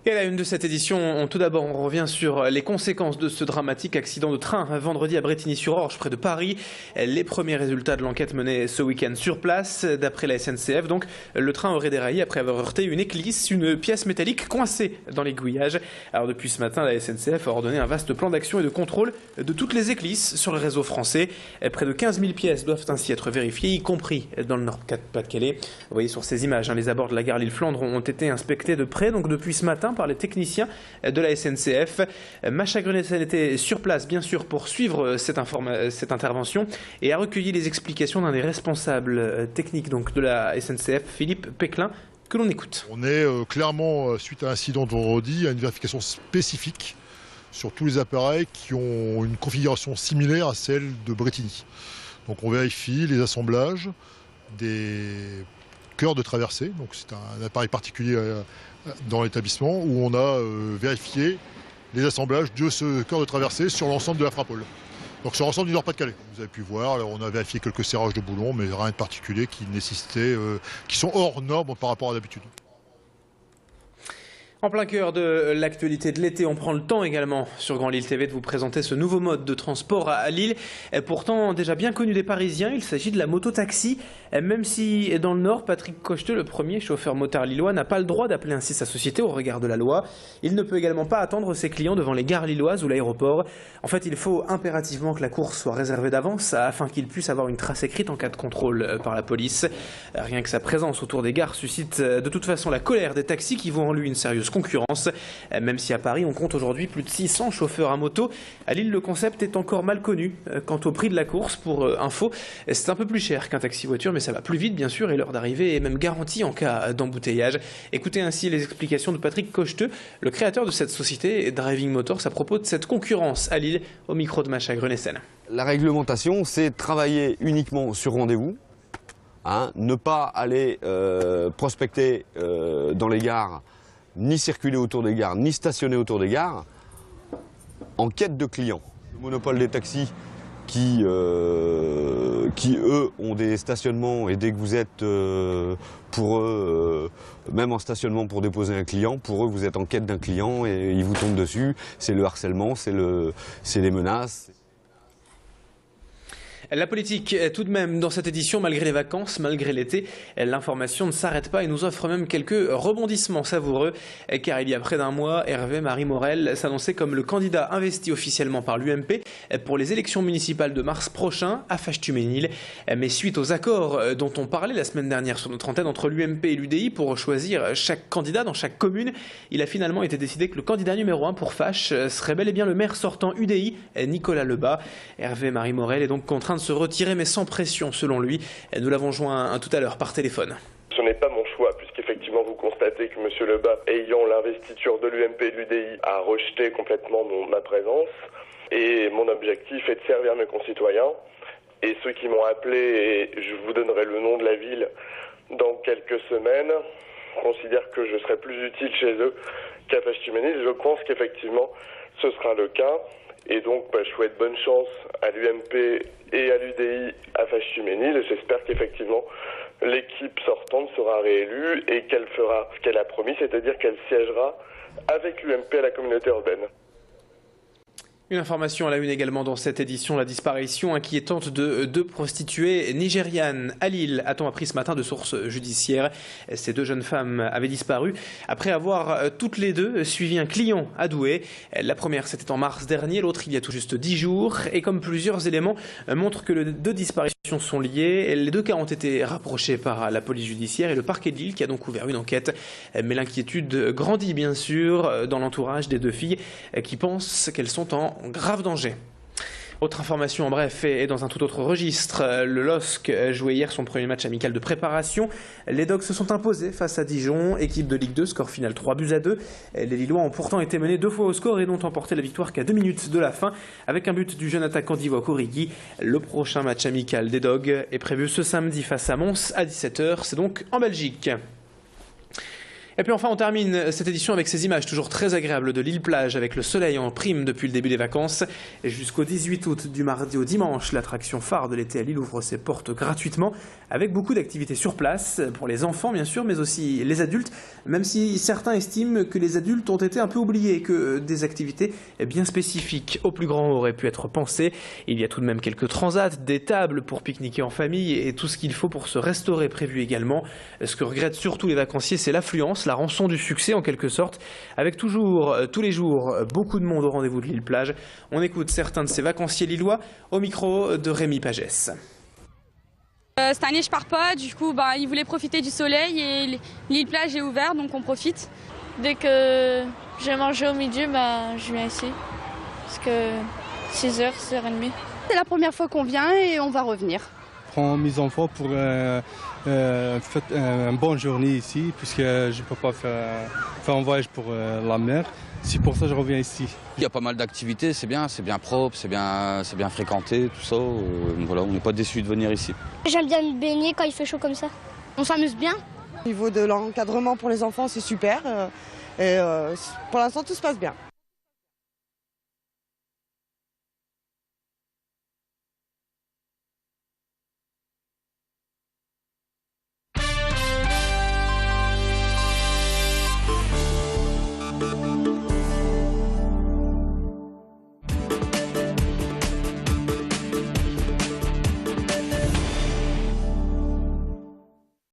Et à la une de cette édition, tout d'abord, on revient sur les conséquences de ce dramatique accident de train vendredi à Brétigny-sur-Orge, près de Paris. Les premiers résultats de l'enquête menée ce week-end sur place. D'après la SNCF, donc, le train aurait déraillé après avoir heurté une éclisse, une pièce métallique coincée dans l'aiguillage. Alors depuis ce matin, la SNCF a ordonné un vaste plan d'action et de contrôle de toutes les éclisses sur le réseau français. Près de 15 000 pièces doivent ainsi être vérifiées, y compris dans le Nord-Pas-de-Calais. Vous voyez sur ces images, les abords de la gare Lille-Flandre ont été inspectés de près, donc depuis ce matin, par les techniciens de la SNCF. Macha Grunessen était sur place, bien sûr, pour suivre cette intervention et a recueilli les explications d'un des responsables techniques donc, de la SNCF, Philippe Péclin, que l'on écoute. On est clairement, suite à l'incident de vendredi, à une vérification spécifique sur tous les appareils qui ont une configuration similaire à celle de Brétigny. Donc on vérifie les assemblages des cœurs de traversée, donc c'est un appareil particulier dans l'établissement où on a vérifié les assemblages de ce cœur de traversée sur l'ensemble de la Frapole. Donc sur l'ensemble du Nord-Pas-de-Calais. Vous avez pu voir, alors on a vérifié quelques serrages de boulons, mais rien de particulier qui nécessitait, qui sont hors normes par rapport à d'habitude. En plein cœur de l'actualité de l'été, on prend le temps également sur Grand Lille TV de vous présenter ce nouveau mode de transport à Lille. Pourtant déjà bien connu des Parisiens, il s'agit de la moto-taxi. Même si dans le Nord, Patrick Cocheteux, le premier chauffeur motard lillois, n'a pas le droit d'appeler ainsi sa société au regard de la loi. Il ne peut également pas attendre ses clients devant les gares lilloises ou l'aéroport. En fait, il faut impérativement que la course soit réservée d'avance afin qu'il puisse avoir une trace écrite en cas de contrôle par la police. Rien que sa présence autour des gares suscite de toute façon la colère des taxis qui voient en lui une sérieuse concurrence. Même si à Paris on compte aujourd'hui plus de 600 chauffeurs à moto, à Lille le concept est encore mal connu. Quant au prix de la course, pour info, c'est un peu plus cher qu'un taxi voiture, mais ça va plus vite bien sûr et l'heure d'arrivée est même garantie en cas d'embouteillage. Écoutez ainsi les explications de Patrick Cocheteux, le créateur de cette société Driving Motors, à propos de cette concurrence à Lille au micro de Macha Grunessen. La réglementation, c'est travailler uniquement sur rendez-vous. Ne pas aller prospecter dans les gares, ni circuler autour des gares, ni stationner autour des gares, en quête de clients. Le monopole des taxis qui eux, ont des stationnements, et dès que vous êtes, pour eux, même en stationnement pour déposer un client, pour eux, vous êtes en quête d'un client et ils vous tombent dessus. C'est le harcèlement, c'est les menaces. La politique, tout de même, dans cette édition, malgré les vacances, malgré l'été, l'information ne s'arrête pas et nous offre même quelques rebondissements savoureux. Car il y a près d'un mois, Hervé Marie-Morel s'annonçait comme le candidat investi officiellement par l'UMP pour les élections municipales de mars prochain à Fâche-Tuménil. Mais suite aux accords dont on parlait la semaine dernière sur notre antenne entre l'UMP et l'UDI pour choisir chaque candidat dans chaque commune, il a finalement été décidé que le candidat numéro 1 pour Fâche serait bel et bien le maire sortant UDI, Nicolas Lebas. Hervé Marie-Morel est donc contraint de se retirer mais sans pression selon lui. Nous l'avons joint tout à l'heure par téléphone. Ce n'est pas mon choix puisqu'effectivement vous constatez que M. Lebas, ayant l'investiture de l'UMP et de l'UDI, a rejeté complètement ma présence. Et mon objectif est de servir mes concitoyens. Et ceux qui m'ont appelé, et je vous donnerai le nom de la ville dans quelques semaines, considèrent que je serai plus utile chez eux qu'à Fâche-Tuménil. Je pense qu'effectivement ce sera le cas. Et donc, je souhaite bonne chance à l'UMP et à l'UDI à Fâche-Tuménil. Et j'espère qu'effectivement, l'équipe sortante sera réélue et qu'elle fera ce qu'elle a promis, c'est-à-dire qu'elle siégera avec l'UMP à la communauté urbaine. Une information à la une également dans cette édition, la disparition inquiétante de deux prostituées nigérianes à Lille. A-t-on appris ce matin de sources judiciaires? Ces deux jeunes femmes avaient disparu après avoir toutes les deux suivi un client à Douai. La première c'était en mars dernier, l'autre il y a tout juste 10 jours. Et comme plusieurs éléments montrent que les deux disparitions sont liées, les deux cas ont été rapprochés par la police judiciaire et le parquet de Lille qui a donc ouvert une enquête. Mais l'inquiétude grandit bien sûr dans l'entourage des deux filles qui pensent qu'elles sont en grave danger. Autre information en bref et dans un tout autre registre, le LOSC jouait hier son premier match amical de préparation. Les Dogs se sont imposés face à Dijon, équipe de Ligue 2, score final 3-2. Les Lillois ont pourtant été menés 2 fois au score et n'ont emporté la victoire qu'à 2 minutes de la fin avec un but du jeune attaquant d'Ivoire Origi. Le prochain match amical des Dogs est prévu ce samedi face à Mons à 17 h, c'est donc en Belgique. Et puis enfin, on termine cette édition avec ces images toujours très agréables de l'île-plage avec le soleil en prime depuis le début des vacances. Et jusqu'au 18 août, du mardi au dimanche, l'attraction phare de l'été à Lille ouvre ses portes gratuitement avec beaucoup d'activités sur place, pour les enfants bien sûr, mais aussi les adultes, même si certains estiment que les adultes ont été un peu oubliés, que des activités bien spécifiques aux plus grands auraient pu être pensées. Il y a tout de même quelques transats, des tables pour pique-niquer en famille et tout ce qu'il faut pour se restaurer prévu également. Ce que regrettent surtout les vacanciers, c'est l'affluence, la rançon du succès en quelque sorte, avec toujours, tous les jours, beaucoup de monde au rendez-vous de l'île-plage. On écoute certains de ces vacanciers lillois au micro de Rémi Pagès. Cette année je pars pas, du coup ils voulaient profiter du soleil et l'île-plage est ouverte donc on profite. Dès que j'ai mangé au midi, je viens ici, parce que 6h, 6h30. C'est la première fois qu'on vient et on va revenir. Je prends mes enfants pour une bonne journée ici, puisque je ne peux pas faire un voyage pour la mer. C'est pour ça que je reviens ici. Il y a pas mal d'activités, c'est bien propre, c'est bien fréquenté, tout ça. Voilà, on n'est pas déçus de venir ici. J'aime bien me baigner quand il fait chaud comme ça. On s'amuse bien. Au niveau de l'encadrement pour les enfants, c'est super. Et pour l'instant, tout se passe bien.